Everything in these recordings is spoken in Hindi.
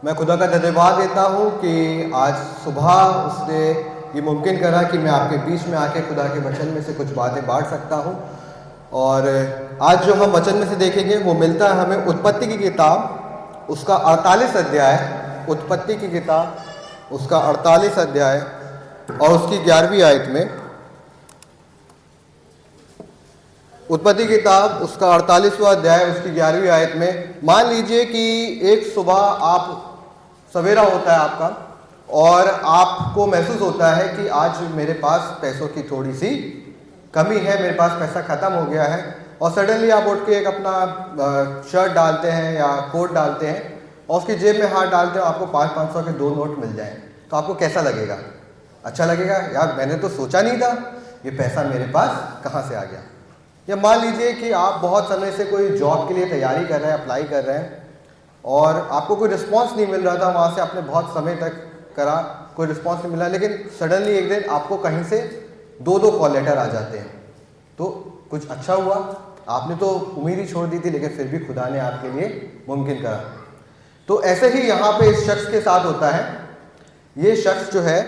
मैं खुदा का धन्यवाद देता हूँ कि आज सुबह उसने ये मुमकिन करा कि मैं आपके बीच में आके खुदा के वचन में से कुछ बातें बांट सकता हूँ। और आज जो हम वचन में से देखेंगे वो मिलता है हमें उत्पत्ति की किताब, उसका 48 अध्याय, उत्पत्ति की किताब उसका 48 अध्याय और उसकी 11वीं आयत में। उत्पत्ति की किताब उसका 48वां अध्याय उसकी 11वीं आयत में। मान लीजिए कि एक सुबह आप सवेरा होता है आपका और आपको महसूस होता है कि आज मेरे पास पैसों की थोड़ी सी कमी है, मेरे पास पैसा ख़त्म हो गया है, और सडनली आप उठ के एक अपना शर्ट डालते हैं या कोट डालते हैं और उसकी जेब में हाथ डालते हैं, आपको 500-500 के 2 नोट मिल जाएं, तो आपको कैसा लगेगा? अच्छा लगेगा, यार मैंने तो सोचा नहीं था ये पैसा मेरे पास कहाँ से आ गया। या मान लीजिए कि आप बहुत समय से कोई जॉब के लिए तैयारी कर रहे हैं, अप्लाई कर रहे हैं और आपको कोई रिस्पांस नहीं मिल रहा था, वहाँ से आपने बहुत समय तक करा, कोई रिस्पांस नहीं मिला, लेकिन सडनली एक दिन आपको कहीं से 2-2 कॉल लेटर आ जाते हैं। तो कुछ अच्छा हुआ, आपने तो उम्मीद ही छोड़ दी थी, लेकिन फिर भी खुदा ने आपके लिए मुमकिन करा। तो ऐसे ही यहाँ पे इस शख्स के साथ होता है। ये शख्स जो है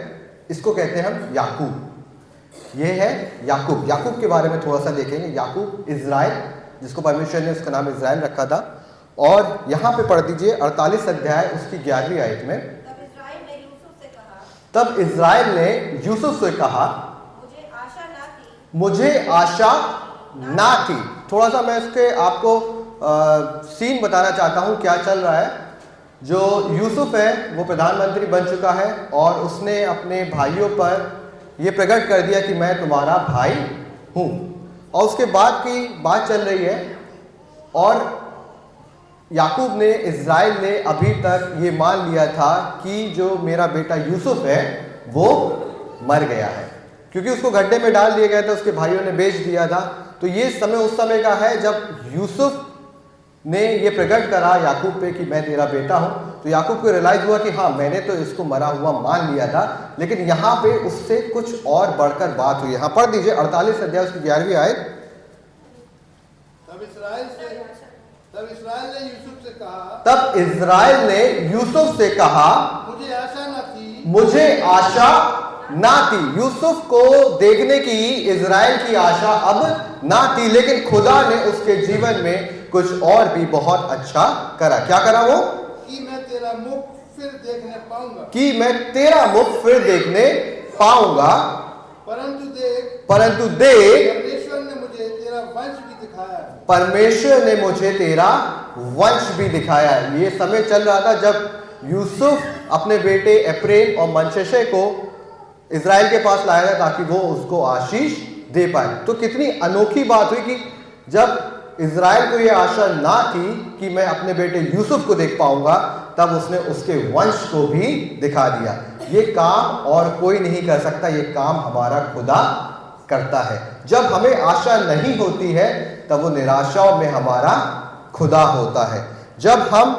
इसको कहते हैं हम याकूब। ये है याकूब। याकूब के बारे में थोड़ा सा देखेंगे। याकूब इज़राइल, जिसको परमेश्वर ने उसका नाम इज़राइल रखा था। और यहाँ पे पढ़ दीजिए 48 अध्याय उसकी 11वीं आयत में। तब इज़राइल ने यूसुफ से कहा, मुझे आशा ना थी। थोड़ा सा मैं इसके आपको सीन बताना चाहता हूँ क्या चल रहा है। जो यूसुफ है वो प्रधानमंत्री बन चुका है और उसने अपने भाइयों पर ये प्रकट कर दिया कि मैं तुम्हारा भाई हूँ। और उसके बाद की बात चल रही है और याकूब ने, इज़राइल ने अभी तक ये मान लिया था कि जो मेरा बेटा यूसुफ है वो मर गया है, क्योंकि उसको गड्ढे में डाल दिया गया था, उसके भाइयों ने बेच दिया था। तो ये समय उस समय का है जब यूसुफ ने ये प्रकट करा याकूब पे कि मैं तेरा बेटा हूँ। तो याकूब को रियलाइज हुआ कि हाँ, मैंने तो इसको मरा हुआ मान लिया था, लेकिन यहाँ पे उससे कुछ और बढ़कर बात हुई। यहाँ पढ़ दीजिए 48 अध्याय उसकी 11वीं आयत। तब इस्राएल ने यूसुफ से कहा, मुझे आशा न थी, मुझे आशा ना थी। यूसुफ को देखने की इज़राइल की आशा अब ना थी, लेकिन खुदा ने उसके जीवन में कुछ और भी बहुत अच्छा करा। क्या करा वो? कि मैं तेरा मुख फिर देखने पाऊंगा, कि मैं तेरा मुख फिर देखने पाऊंगा। परंतु देख परमेश्वर ने मुझे तेरा वंश भी दिखाया। परमेश्वर ने मुझे तेरा वंश भी दिखाया। ये समय चल रहा था जब यूसुफ अपने बेटे एप्रेम और मनशशे को इज़राइल के पास लाया था ताकि वो उसको आशीष दे पाए। तो कितनी अनोखी बात हुई कि जब इज़राइल को ये आशा ना थी कि मैं अपने बेटे यूसुफ को देख पाऊंगा, तब उसने उसके वंश को भी दिखा दिया। ये काम और कोई नहीं कर सकता, ये काम हमारा खुदा करता है। जब हमें आशा नहीं होती है तब वो निराशाओं में हमारा खुदा होता है। जब हम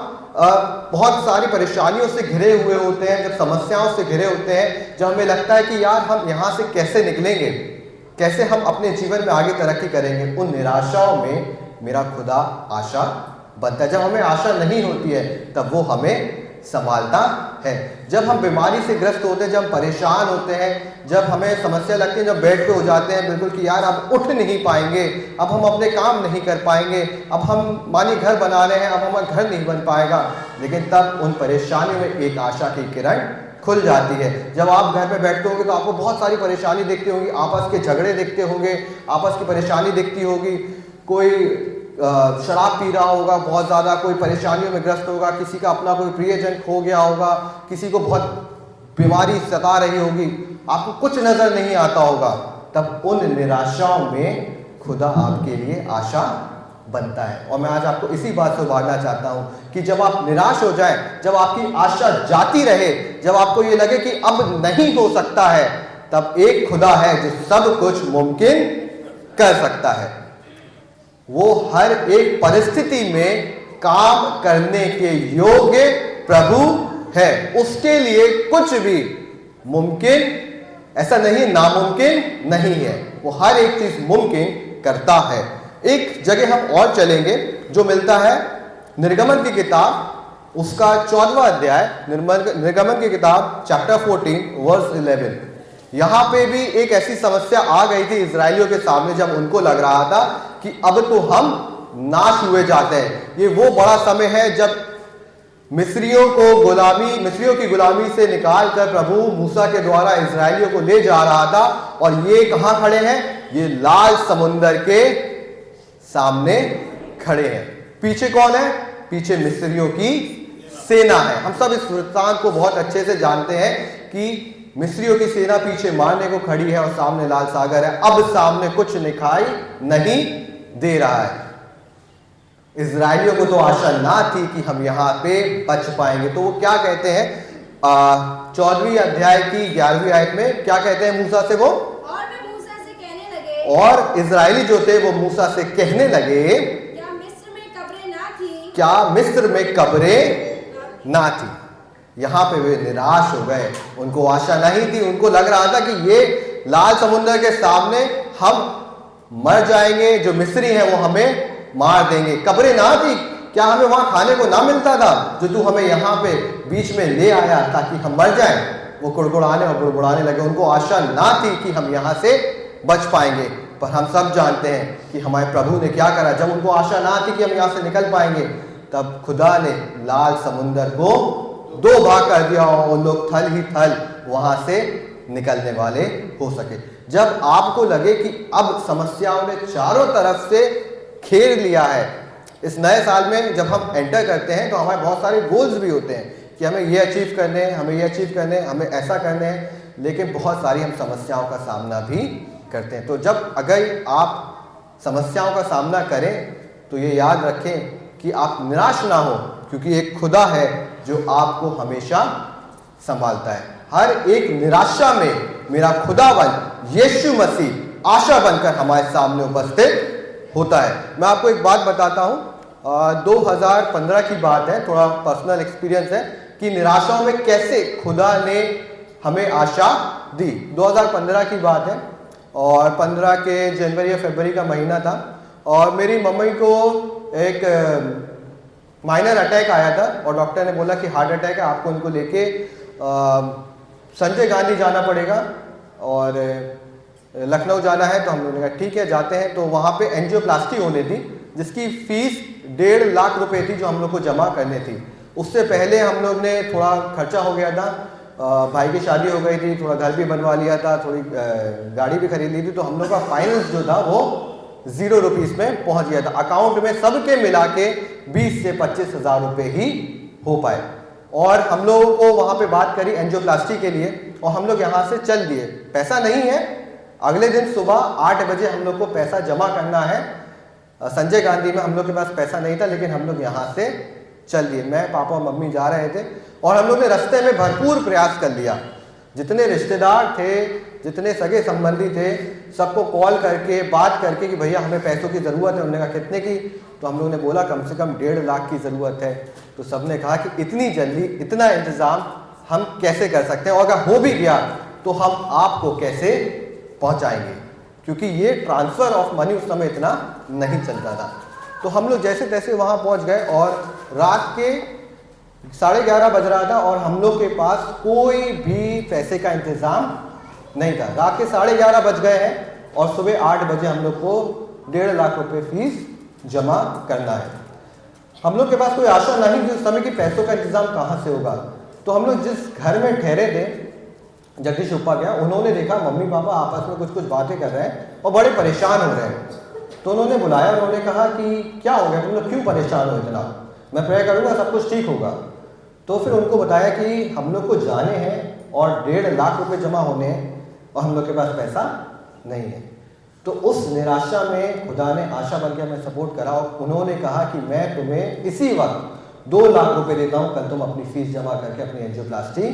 बहुत सारी परेशानियों से घिरे हुए होते हैं, जब समस्याओं से घिरे होते हैं, जब हमें लगता है कि यार हम यहाँ से कैसे निकलेंगे, कैसे हम अपने जीवन में आगे तरक्की करेंगे, उन निराशाओं में मेरा खुदा आशा बनता है। जब हमें आशा नहीं होती है तब वो हमें संभालता है। जब हम बीमारी से ग्रस्त होते हैं, जब हम परेशान होते हैं, जब हमें समस्या लगती है, जब बेड पे हो जाते हैं बिल्कुल कि यार अब उठ नहीं पाएंगे, अब हम अपने काम नहीं कर पाएंगे, अब हम मानी घर बना रहे हैं, अब हमारा घर नहीं बन पाएगा, लेकिन तब उन परेशानियों में एक आशा की किरण खुल जाती है। जब आप घर पे बैठते होंगे तो आपको बहुत सारी परेशानी दिखती होंगी, आपस के झगड़े दिखते होंगे, आपस की परेशानी दिखती होगी, कोई शराब पी रहा होगा बहुत ज़्यादा, कोई परेशानियों में ग्रस्त होगा, किसी का अपना कोई प्रियजन खो गया होगा, किसी को बहुत बीमारी सता रही होगी, आपको कुछ नज़र नहीं आता होगा। तब उन निराशाओं में खुदा आपके लिए आशा बनता है। और मैं आज आपको इसी बात से उभारना चाहता हूँ कि जब आप निराश हो जाएं, जब आपकी आशा जाती रहे, जब आपको ये लगे कि अब नहीं हो सकता है, तब एक खुदा है जो सब कुछ मुमकिन कर सकता है। वो हर एक परिस्थिति में काम करने के योग्य प्रभु है। उसके लिए कुछ भी मुमकिन, ऐसा नहीं नामुमकिन नहीं है, वो हर एक चीज मुमकिन करता है। एक जगह हम और चलेंगे जो मिलता है निर्गमन की किताब उसका 14वां अध्याय, निर्गमन की किताब चैप्टर 14 वर्स 11। यहां पे भी एक ऐसी समस्या आ गई थी इजरायलियों के सामने, जब उनको लग रहा था कि अब तो हम नाश हुए जाते हैं। ये वो बड़ा समय है जब मिस्रियों की गुलामी से निकालकर प्रभु मूसा के द्वारा इजरायलियों को ले जा रहा था, और ये कहां खड़े हैं? ये लाल समुंदर के सामने खड़े हैं। पीछे कौन है? पीछे मिस्रियों की सेना है। हम सब इस वृत्तांत को बहुत अच्छे से जानते हैं कि मिस्रियों की सेना पीछे मारने को खड़ी है और सामने लाल सागर है। अब सामने कुछ दिखाई नहीं दे रहा है। इजरायलियों को तो आशा ना थी कि हम यहां पे बच पाएंगे, तो वो क्या कहते हैं 14वीं अध्याय की 11वीं आयत में क्या कहते हैं मूसा से? वो और वे मूसा से कहने लगे, और इजरायली जो थे वो मूसा से कहने लगे, क्या मिस्र में कब्रें ना थी? क्या मिस्र में कब्रें ना थी? यहां पे वे निराश हो गए। उनको आशा नहीं थी। उनको लग रहा था कि ये लाल समुद्र के सामने हम मर जाएंगे, जो मिस्री हैं वो हमें मार देंगे। कब्रें ना थी? क्या हमें वहां खाने को ना मिलता था जो तू हमें यहाँ पे बीच में ले आया ताकि हम मर जाएं? वो कुड़कुड़ाने और बुड़बुड़ाने लगे। उनको आशा ना थी कि हम यहाँ से बच पाएंगे। पर हम सब जानते हैं कि हमारे प्रभु ने क्या करा। जब उनको आशा ना थी कि हम यहाँ से निकल पाएंगे, तब खुदा ने लाल समुंदर को 2 भाग कर दिया और वो लोग थल ही थल वहां से निकलने वाले हो सके। जब आपको लगे कि अब समस्याओं ने चारों तरफ से घेर लिया है, इस नए साल में जब हम एंटर करते हैं तो हमारे बहुत सारे गोल्स भी होते हैं कि हमें ये अचीव करने हैं, हमें ये अचीव करने हैं, हमें ऐसा करने हैं, लेकिन बहुत सारी हम समस्याओं का सामना भी करते हैं। तो जब अगर आप समस्याओं का सामना करें तो ये याद रखें कि आप निराश ना हो, क्योंकि एक खुदा है जो आपको हमेशा संभालता है। हर एक निराशा में मेरा खुदावन यीशु मसीह आशा बनकर हमारे सामने उपस्थित होता है। मैं आपको एक बात बताता हूं, 2015 की बात है, थोड़ा पर्सनल एक्सपीरियंस है कि निराशाओं में कैसे खुदा ने हमें आशा दी। 2015 की बात है और 15 के जनवरी या फरवरी का महीना था, और मेरी मम्मी को एक माइनर अटैक आया था और डॉक्टर ने बोला कि हार्ट अटैक है, आपको उनको लेके संजय गांधी जाना पड़ेगा और लखनऊ जाना है। तो हम लोगों ने कहा ठीक है जाते हैं। तो वहाँ पे एंजियोप्लास्टी होने थी, जिसकी फीस 1.5 लाख रुपए थी जो हम लोग को जमा करने थी। उससे पहले हम लोग ने थोड़ा खर्चा हो गया था, भाई की शादी हो गई थी, थोड़ा घर भी बनवा लिया था, थोड़ी गाड़ी भी खरीद ली थी। तो हम लोग का फाइनेंस जो था वो 0 रुपीस में पहुंच गया था। अकाउंट में सबके मिला के 20 से 25 हज़ार रुपये ही हो पाए। और हम लोगों को वहाँ पे बात करी एंजियोप्लास्टी के लिए, और हम लोग यहाँ से चल दिए। पैसा नहीं है, अगले दिन सुबह 8 बजे हम लोग को पैसा जमा करना है। संजय गांधी में हम लोग के पास पैसा नहीं था, लेकिन हम लोग यहाँ से चल दिए। मैं, पापा और मम्मी जा रहे थे और हम लोग ने रास्ते में भरपूर प्रयास कर लिया। जितने रिश्तेदार थे, जितने सगे संबंधी थे, सबको कॉल करके बात करके कि भैया हमें पैसों की ज़रूरत है। उन्होंने कहा कितने की? तो हम लोगों ने बोला कम से कम 1.5 लाख की ज़रूरत है। तो सबने कहा कि इतनी जल्दी इतना इंतज़ाम हम कैसे कर सकते हैं, और अगर हो भी गया तो हम आपको कैसे पहुंचाएंगे, क्योंकि ये ट्रांसफ़र ऑफ मनी उस समय इतना नहीं चलता था। तो हम लोग जैसे तैसे वहाँ पहुँच गए और रात के 11:30 बज रहा था और हम लोग के पास कोई भी पैसे का इंतज़ाम नहीं था। रात के 11:30 बज गए हैं और सुबह 8 बजे हम लोग को 1.5 लाख रुपए फीस जमा करना है। हम लोग के पास कोई आशा नहीं थी उस समय कि पैसों का इंतज़ाम कहाँ से होगा। तो हम लोग जिस घर में ठहरे थे, जगदीश उपा गया, उन्होंने देखा मम्मी पापा आपस में कुछ बातें कर रहे हैं और बड़े परेशान हो रहे हैं। तो उन्होंने बुलाया, उन्होंने कहा कि क्या हो गया, तुम लोग क्यों परेशान हो इतना? मैं प्रे करूँगा सब कुछ ठीक होगा। तो फिर उनको बताया कि हम लोग को जाने हैं और 1.5 लाख रुपए जमा होने हैं और हम लोग के पास पैसा नहीं है। तो उस निराशा में खुदा ने आशा बन के हमें सपोर्ट करा और उन्होंने कहा कि मैं तुम्हें इसी वक्त 2 लाख रुपए देता हूँ, कल तुम अपनी फीस जमा करके अपनी एंजियोप्लास्टी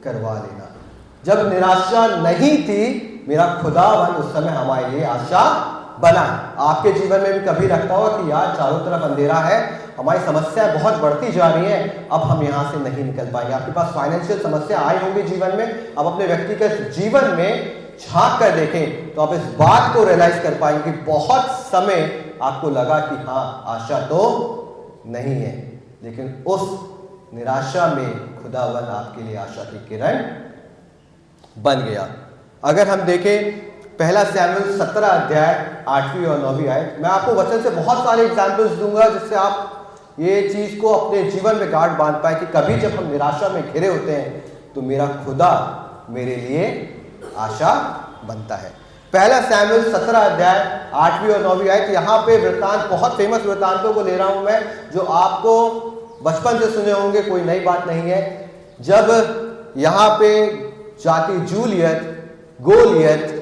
करवा लेना। जब निराशा नहीं थी, मेरा खुदावन उस समय हमारे लिए आशा बना। आपके जीवन में भी कभी लगता होगा कि यार चारों तरफ अंधेरा है, हमारी समस्याएं बहुत बढ़ती जा रही हैं, अब हम यहाँ से नहीं निकल पाएंगे। आपके पास फाइनेंशियल समस्या आई होंगी जीवन में। अब अपने व्यक्तिगत जीवन में झांक कर देखें तो आप इस बात को रियलाइज कर पाएंगे कि बहुत समय आपको लगा कि हाँ आशा तो नहीं है, लेकिन उस निराशा में खुदावन आपके लिए आशा की किरण बन गया। अगर हम देखें पहला सैमुएल 17 अध्याय 8वीं और 9वीं आयत, मैं आपको वचन से बहुत सारे एग्जाम्पल्स दूंगा जिससे आप ये चीज को अपने जीवन में गांठ बांध पाए कि कभी जब हम निराशा में घिरे होते हैं तो मेरा खुदा मेरे लिए आशा बनता है। पहला सैमुएल 17 अध्याय 8वीं और 9वीं आयत, यहाँ पे वृत्तांत, बहुत फेमस वृत्तांतों को ले रहा हूं मैं, जो आपको बचपन से सुने होंगे, कोई नई बात नहीं है। जब यहाँ पे जाति जूलियत गोलियत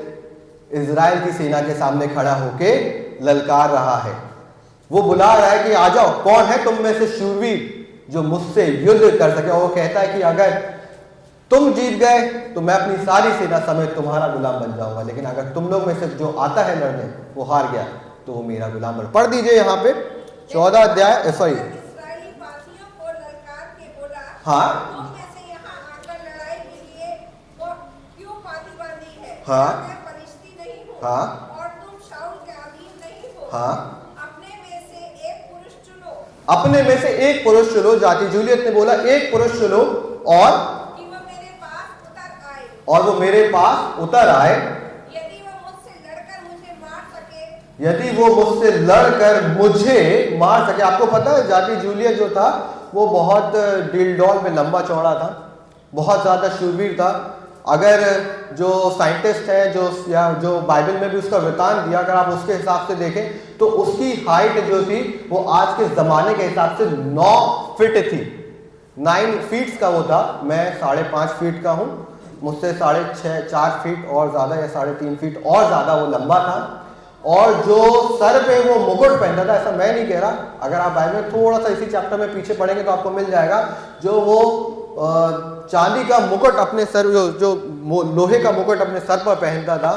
इजराइल की सेना के सामने खड़ा होके ललकार रहा है, वो बुला रहा है कि आ जाओ, कौन है तुम में से शूरवीर जो मुझसे युद्ध कर सके। और वो कहता है कि अगर तुम जीत गए तो मैं अपनी सारी सेना समेत तुम्हारा गुलाम बन जाऊंगा, लेकिन अगर तुम लोग में से जो आता है लड़ने वो हार गया तो वो मेरा गुलाम बन। पढ़ दीजिए यहाँ पे 14 अध्याय, सॉरी, इस्राएली पापियों को ललकार के बोला, हाँ, तुम में से यहाँ आकर लड़ाई के लिए वो क्यों पाती बांधी है? हाँ, मैं फरिश्ती नहीं हूँ, हाँ, और तुम शाऊल के अधीन नहीं हो। हाँ, अपने में से एक पुरुष चुनो, अपने में से एक पुरुष चुनो। जाति जूलियत ने बोला एक पुरुष चुनो और कि वो मेरे पास उतर आए। और वो मेरे पास उतर आए, यदि वो मुझसे लड़कर मुझे मार सके, यदि वो मुझसे लड़कर मुझे मार सके। आपको पता है जाति जूलियत जो था वो बहुत डिलडॉल में लंबा चौड़ा था, बहुत ज्यादा शूरवीर था। अगर जो साइंटिस्ट है जो बाइबल में भी उसका वृतांत दिया, अगर आप उसके हिसाब से देखें तो उसकी हाइट जो थी वो आज के जमाने के हिसाब से 9 फीट थी। 9 फीट का वो था। मैं 5.5 फीट का हूँ, मुझसे 4.5 फीट और ज्यादा या 3.5 फीट और ज्यादा वो लंबा था। और जो सर पे वो मुकुट पहनता था, ऐसा मैं नहीं कह रहा, अगर आप बाइबल में थोड़ा सा इसी चैप्टर में पीछे पढ़ेंगे तो आपको मिल जाएगा, जो वो चांदी का मुकुट अपने सर, जो लोहे का मुकुट अपने सर पर पहनता था,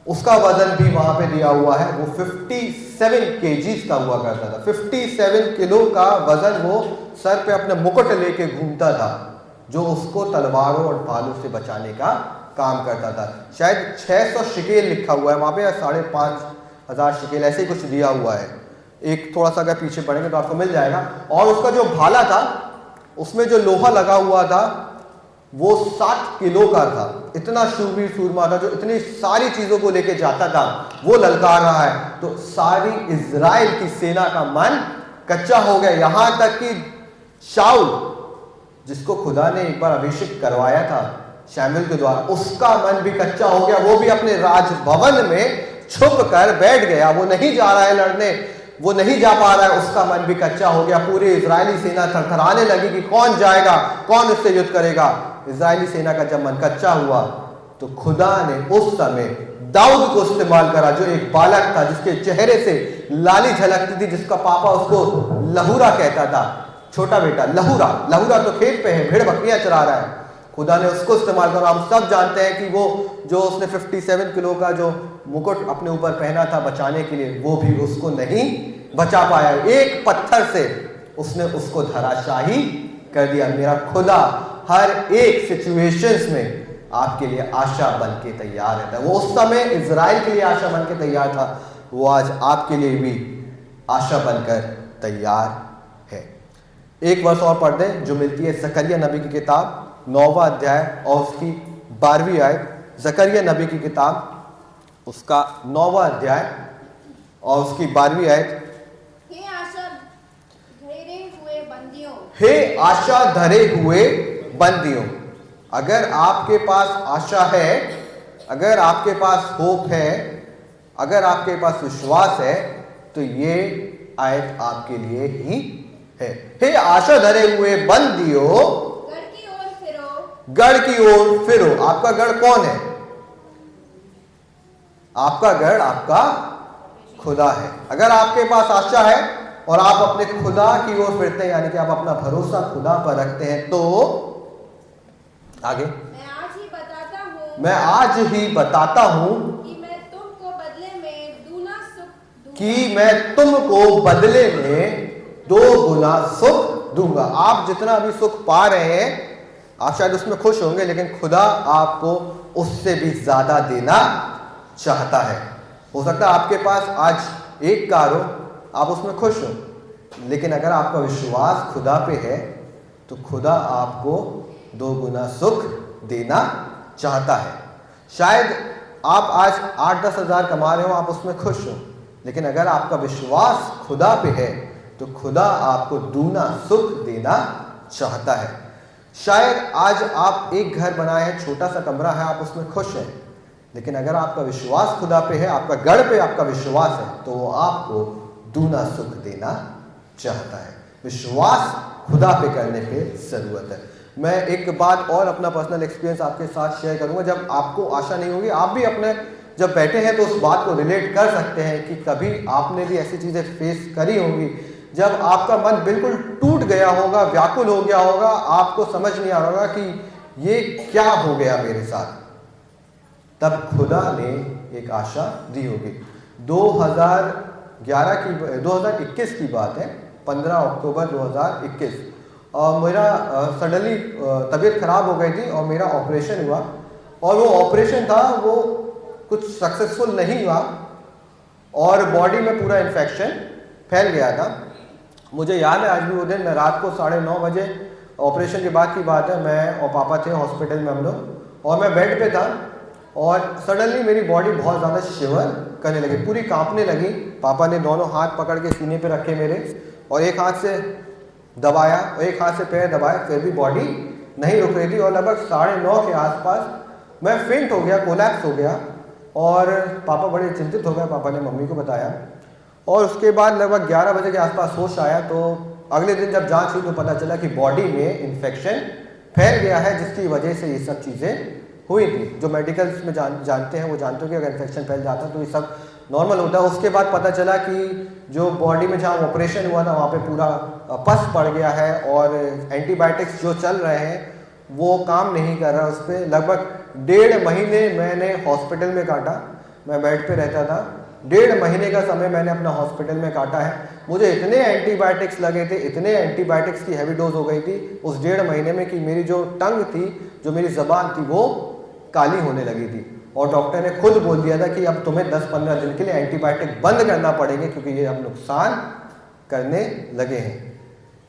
उसका वजन भी वहां पे दिया हुआ है। वो 57 केजीज का हुआ करता था। 57 किलो का वजन वो सर पे अपने मुकुट लेके घूमता था, जो उसको तलवारों और भालों से बचाने का काम करता था। शायद 600 शिकेल लिखा हुआ है वहां पे, या 5,500 शिकेल, ऐसे ही कुछ दिया हुआ है। एक थोड़ा सा अगर पीछे पढ़ेंगे तो आपको मिल जाएगा। और उसका जो भाला था उसमें जो लोहा लगा हुआ था वो 7 किलो का था। इतना शूरवीर सूरमा था जो इतनी सारी चीजों को लेके जाता था। वो ललकार रहा है तो सारी इजराइल की सेना का मन कच्चा हो गया। यहां तक कि शाऊल, जिसको खुदा ने एक बार अभिषेक करवाया था शमूएल के द्वारा, उसका मन भी कच्चा हो गया। वो भी अपने राजभवन में छुप कर बैठ गया। वो नहीं जा रहा है लड़ने, वो नहीं जा पा रहा है, उसका मन भी कच्चा हो गया। पूरी इजरायली सेना थरथराने लगी कि कौन जाएगा, कौन इससे युद्ध करेगा। इजरायली सेना का जब मन कच्चा हुआ तो खुदा ने उस समय दाऊद को इस्तेमाल करा, जो एक बालक था, जिसके चेहरे से लाली झलकती थी, जिसका पापा उसको लहूरा कहता था, छोटा बेटा लहूरा। लहूरा तो खेत पे है, भेड़ बकरियां चरा रहा है। खुदा ने उसको इस्तेमाल करा। हम सब जानते हैं कि वो जो उसने 57 किलो का जो मुकुट अपने ऊपर पहना था बचाने के लिए, वो भी उसको नहीं बचा पाया। एक पत्थर से उसने उसको धराशाही कर दिया। मेरा खुदा हर एक सिचुएशंस में आपके लिए आशा बन के तैयार रहता है। वो उस समय इजराइल के लिए आशा बन के तैयार था, वो आज आपके लिए भी आशा बनकर तैयार है। एक वर्ष और पढ़ दें जो मिलती है जकरिया नबी की किताब 9वां अध्याय और उसकी 12वीं आयत। जकरिया नबी की किताब उसका 9वां अध्याय और उसकी 12वीं आयत। हे आशा धरे हुए बंदियों, हे आशा धरे हुए बंदियों। अगर आपके पास आशा है, अगर आपके पास होप है, अगर आपके पास विश्वास है, तो ये आयत आपके लिए ही है। हे आशा धरे हुए बंदियों, गढ़ की ओर फिरो। गढ़ की ओर फिरो। आपका गढ़ कौन है? आपका गढ़ आपका खुदा है। अगर आपके पास आशा है और आप अपने खुदा की ओर फिरते हैं, यानी कि आप अपना भरोसा खुदा पर रखते हैं, तो आगे मैं आज ही बताता हूँ, मैं आज ही बताता हूं कि मैं तुमको बदले में दूना सुख दूंगा। कि मैं तुमको बदले में 2 गुना सुख दूंगा। आप जितना अभी सुख पा रहे हैं आप शायद उसमें खुश होंगे, लेकिन खुदा आपको उससे भी ज्यादा देना चाहता है। हो सकता है आपके पास आज एक कार हो, आप उसमें खुश हो, लेकिन अगर आपका विश्वास खुदा पे है तो खुदा आपको 2 गुना सुख देना चाहता है। शायद आप आज 8-10 हज़ार कमा रहे हो, आप उसमें खुश हो, लेकिन अगर आपका विश्वास खुदा पे है तो खुदा आपको दूना सुख देना चाहता है। शायद आज आप एक घर बनाए हैं, छोटा सा कमरा है, आप उसमें खुश हैं, लेकिन अगर आपका विश्वास खुदा पे है, आपका गढ़ पे आपका विश्वास है, तो वो आपको दूना सुख देना चाहता है। विश्वास खुदा पे करने पे जरूरत है। मैं एक बात और अपना पर्सनल एक्सपीरियंस आपके साथ शेयर करूंगा। जब आपको आशा नहीं होगी, आप भी अपने जब बैठे हैं तो उस बात को रिलेट कर सकते हैं कि कभी आपने भी ऐसी चीजें फेस करी होंगी जब आपका मन बिल्कुल टूट गया होगा, व्याकुल हो गया होगा, आपको समझ नहीं आ रहा होगा कि ये क्या हो गया मेरे साथ। तब खुदा ने एक आशा दी होगी। 2021 की बात है, 15 अक्टूबर 2021, और मेरा सडनली तबीयत खराब हो गई थी और मेरा ऑपरेशन हुआ, और वो ऑपरेशन था वो कुछ सक्सेसफुल नहीं हुआ और बॉडी में पूरा इन्फेक्शन फैल गया था। मुझे याद है आज भी वो दिन, मैं रात को 9:30 बजे, ऑपरेशन के बाद की बात है, मैं और पापा थे हॉस्पिटल में हम लोग, और मैं बेड पे था और सडनली मेरी बॉडी बहुत ज़्यादा शिवर करने लगी, पूरी कांपने लगी। पापा ने दोनों हाथ पकड़ के सीने पे रखे मेरे, और एक हाथ से दबाया और एक हाथ से पैर दबाया, फिर भी बॉडी नहीं रुक रही थी, और लगभग 9:30 के आसपास मैं फेंट हो गया, कोलैप्स हो गया, और पापा बड़े चिंतित हो गए। पापा ने मम्मी को बताया, और उसके बाद लगभग 11 बजे के आसपास होश आया। तो अगले दिन जब जांच हुई तो पता चला कि बॉडी में इन्फेक्शन फैल गया है, जिसकी वजह से ये सब चीज़ें हुई थी। जो मेडिकल्स में जानते हैं वो जानते हो कि अगर इन्फेक्शन फैल जाता है तो ये सब नॉर्मल होता है। उसके बाद पता चला कि जो बॉडी में जहाँ ऑपरेशन हुआ था वहाँ पे पूरा पस पड़ गया है, और एंटीबायोटिक्स जो चल रहे हैं वो काम नहीं कर रहा। उस पर लगभग 1.5 महीने मैंने हॉस्पिटल में काटा। मैं बेड पे रहता था, 1.5 महीने का समय मैंने अपना हॉस्पिटल में काटा है। मुझे इतने एंटीबायोटिक्स लगे थे, इतने एंटीबायोटिक्स की हैवी डोज हो गई थी उस 1.5 महीने में कि मेरी जो टंग थी, जो मेरी ज़बान थी, वो काली होने लगी थी, और डॉक्टर ने खुद बोल दिया था कि अब तुम्हें 10-15 दिन के लिए एंटीबायोटिक बंद करना पड़ेंगे क्योंकि ये अब नुकसान करने लगे हैं।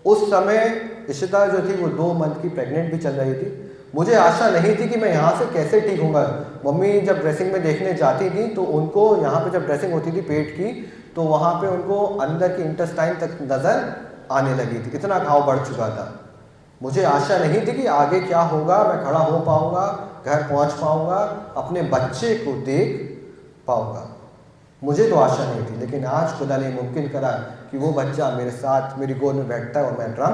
उस समय इशिता जो थी वो 2 मंथ की प्रेग्नेंट भी चल रही थी। मुझे आशा नहीं थी कि मैं यहाँ से कैसे ठीक होऊंगा। मम्मी जब ड्रेसिंग में देखने जाती थी तो उनको यहाँ पे जब ड्रेसिंग होती थी पेट की, तो वहाँ पे उनको अंदर की इंटेस्टाइन तक नज़र आने लगी थी, इतना घाव बढ़ चुका था। मुझे आशा नहीं थी कि आगे क्या होगा, मैं खड़ा हो पाऊँगा, घर पहुँच पाऊँगा, अपने बच्चे को देख पाऊँगा। मुझे तो आशा नहीं थी, लेकिन आज खुदा ने मुमकिन करा कि वो बच्चा मेरे साथ मेरी गोद में बैठता है और मैं ड्रम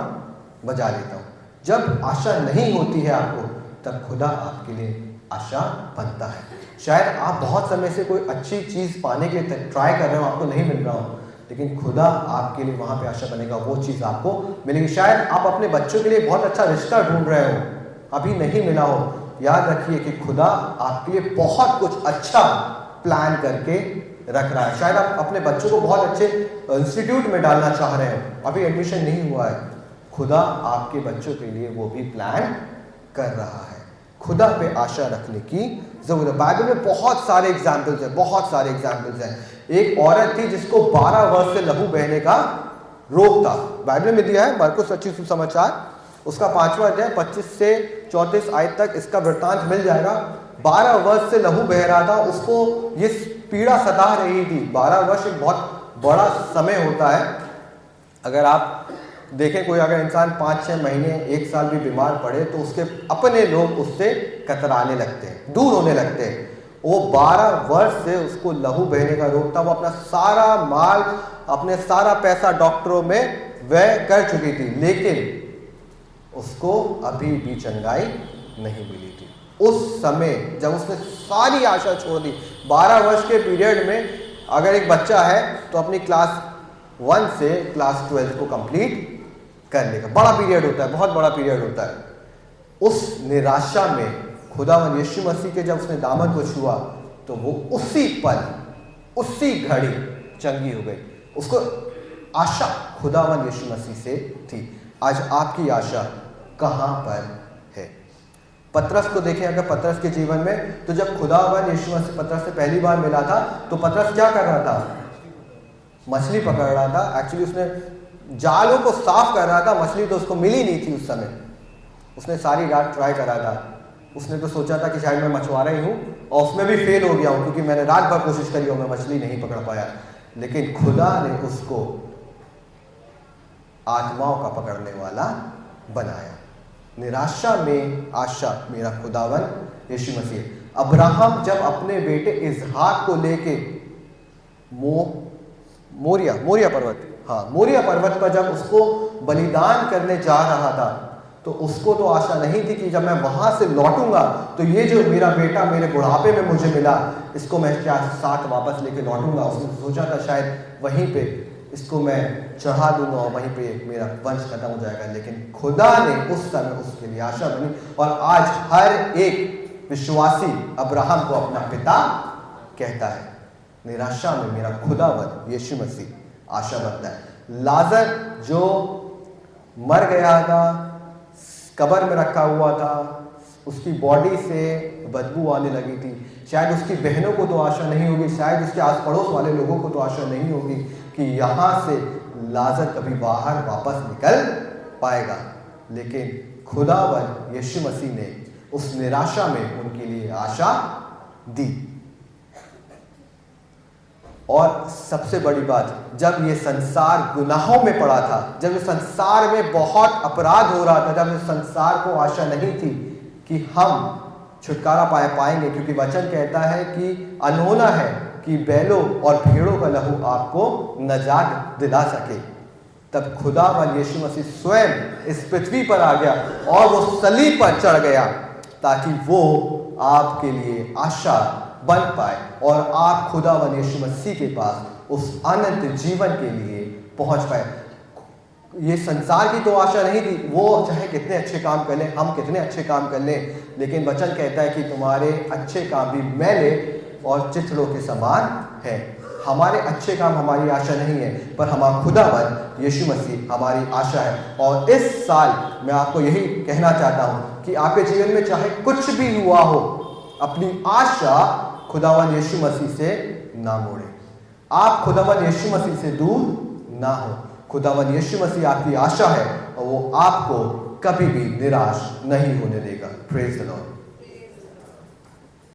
बजा लेता हूँ। जब आशा नहीं होती है आपको, तब खुदा आपके लिए आशा बनता है। शायद आप बहुत समय से कोई अच्छी चीज़ पाने के लिए ट्राई कर रहे हो, आपको नहीं मिल रहा हो, लेकिन खुदा आपके लिए वहाँ पे आशा बनेगा, वो चीज़ आपको मिलेगी। शायद आप अपने बच्चों के लिए बहुत अच्छा रिश्ता ढूंढ रहे हो, अभी नहीं मिला हो। याद रखिए कि खुदा आपके लिए बहुत कुछ अच्छा प्लान करके रख रहा है। शायद आप अपने बच्चों को बहुत अच्छे इंस्टीट्यूट में डालना चाह रहे हो, अभी एडमिशन नहीं हुआ है। खुदा आपके बच्चों के लिए वो भी प्लान कर रहा है। खुदा पे आशा रखने की जरूरत है। बाइबल में बहुत सारे एग्जाम्पल्स हैं, बहुत सारे एग्जाम्पल्स हैं। एक औरत थी जिसको 12 वर्ष से लहू बहने का रोग था। बाइबल में दिया है मरकुस अच्छी सुसमाचार, उसका 5वां अध्याय 25 से 34 आयत तक इसका वृत्तांत मिल जाएगा। 12 वर्ष से लहू बह रहा था, उसको ये पीड़ा सता रही थी। 12 वर्ष एक बहुत बड़ा समय होता है। अगर आप देखें, कोई अगर इंसान 5-6 महीने 1 साल भी बीमार पड़े तो उसके अपने लोग उससे कतराने लगते हैं, दूर होने लगते हैं। वो 12 वर्ष से उसको लहू बहने का रोग था। वो अपना सारा माल, अपने सारा पैसा डॉक्टरों में व्यय कर चुकी थी, लेकिन उसको अभी भी चंगाई नहीं मिली थी। उस समय जब उसने सारी आशा छोड़ दी, 12 वर्ष के पीरियड में अगर एक बच्चा है तो अपनी क्लास 1 से क्लास 12 को कंप्लीट कर लेगा। बड़ा पीरियड होता है, बहुत बड़ा पीरियड होता है। उस निराशा में खुदावंद यीशु मसीह के जब उसने दामन को छुआ तो वो उसी पल, उसी घड़ी चंगी हो गई। उसको आशा खुदावंद यीशु मसीह से थी। आज आपकी आशा कहाँ पर है? पतरस को देखें, अगर पतरस के जीवन में, तो जब खुदावंद यीशु मसीह पतरस से पहली बार मिला था तो पतरस क्या कर रहा था? मछली पकड़ रहा था। एक्चुअली उसने जालों को साफ कर रहा था, मछली तो उसको मिली नहीं थी उस समय। उसने सारी रात ट्राई करा था, उसने तो सोचा था कि शायद मैं मछुआरा ही हूँ, और उसमें भी फेल हो गया हूँ क्योंकि मैंने रात भर कोशिश करी और मैं मछली नहीं पकड़ पाया। लेकिन खुदा ने उसको आत्माओं का पकड़ने वाला बनाया। निराशा में आशा, मेरा खुदावन यीशु मसीह। अब्राहम जब अपने बेटे इसहाक को लेके मोरिया पर्वत पर जब उसको बलिदान करने जा रहा था, तो उसको तो आशा नहीं थी कि जब मैं वहां से लौटूंगा तो ये जो मेरा बेटा मेरे बुढ़ापे में मुझे मिला, इसको मैं क्या साथ वापस लेके लौटूंगा। उसने सोचा था शायद वहीं पे इसको मैं चढ़ा दूंगा और वहीं पे मेरा वंश खत्म हो जाएगा। लेकिन खुदा ने उस समय उसके लिए आशा बनी, और आज हर एक विश्वासी अब्राहम को अपना पिता कहता है। निराशा में मेरा खुदावन यीशु मसीह आशा बनता है। लाजर जो मर गया था, कब्र में रखा हुआ था, उसकी बॉडी से बदबू आने लगी थी। शायद उसकी बहनों को तो आशा नहीं होगी, शायद उसके आस पड़ोस वाले लोगों को तो आशा नहीं होगी कि यहाँ से लाजर कभी बाहर वापस निकल पाएगा। लेकिन खुदावन यीशु मसीह ने उस निराशा में उनके लिए आशा दी। और सबसे बड़ी बात, जब ये संसार गुनाहों में पड़ा था, जब इस संसार में बहुत अपराध हो रहा था, जब इस संसार को आशा नहीं थी कि हम छुटकारा पाएंगे, क्योंकि वचन कहता है कि अनहोना है कि बैलों और भेड़ों का लहू आपको नजात दिला सके, तब खुदावन यीशु मसीह स्वयं इस पृथ्वी पर आ गया और वो सलीब पर चढ़ गया ताकि वो आपके लिए आशा बन पाए और आप खुदावन यीशु मसीह के पास उस अनंत जीवन के लिए पहुंच पाए। ये संसार की तो आशा नहीं थी, वो चाहे कितने अच्छे काम कर लें, हम कितने अच्छे काम कर लें, लेकिन वचन कहता है कि तुम्हारे अच्छे काम भी मैले और चिथड़ों के समान है। हमारे अच्छे काम हमारी आशा नहीं है, पर हमारा खुदावन यीशु मसीह हमारी आशा है। और इस साल मैं आपको यही कहना चाहता हूँ कि आपके जीवन में चाहे कुछ भी हुआ हो, अपनी आशा खुदावन यीशु मसीह से ना मोड़े। आप खुदावन यीशु मसीह से दूर ना हो। खुदावन यीशु मसीह आपकी आशा है और वो आपको कभी भी निराश नहीं होने देगा। Praise the Lord.